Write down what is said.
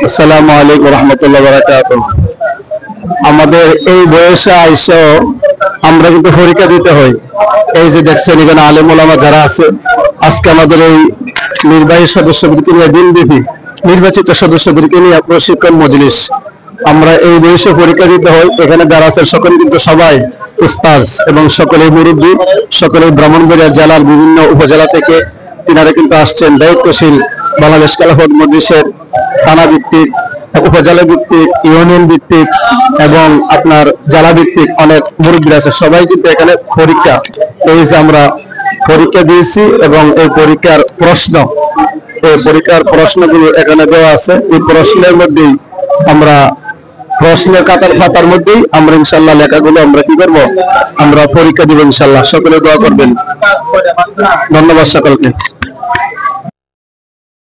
আসসালামু আলাইকুম রহমতুল্লাহ বারাকাতুহু। আমাদের এই বয়সে আইসা আমরা কিন্তু পরীক্ষা দিতে হয়। এই যে দেখছেন এখানে আলেম ওলামা যারা আছে, আজকে আমাদের এই নির্বাহী সদস্যদেরকে নিয়ে দিনব্যাপী নির্বাচিত সদস্যদেরকে নিয়ে প্রশিক্ষণ মজলিস। আমরা এই বয়সে পরীক্ষা দিতে হয়। এখানে যারা আছেন সকলে কিন্তু সবাই উস্তাদ এবং সকলেই মুরব্বী, সকলেই ব্রাহ্মণবাড়িয়া জেলার বিভিন্ন উপজেলা থেকে তিনারা কিন্তু আসছেন। দায়িত্বশীল বাংলাদেশ খেলাফত মজলিসের থানা ভিত্তিক, উপজেলা ভিত্তিক, ইউনিয়ন ভিত্তিক এবং আপনার জেলা ভিত্তিক অনেক মুরব্বী আছে। সবাই কিন্তু এখানে পরীক্ষা, এই যে আমরা পরীক্ষা দিয়েছি এবং এই পরীক্ষার প্রশ্নগুলো এখানে দেওয়া আছে। এই প্রশ্নের মধ্যেই আমরা প্রশ্নের খাতার মধ্যেই আমরা ইনশাল্লাহ লেখাগুলো আমরা কি করবো, আমরা পরীক্ষা দিব ইনশাল্লাহ। সকলে দোয়া করবেন। ধন্যবাদ সকলকে।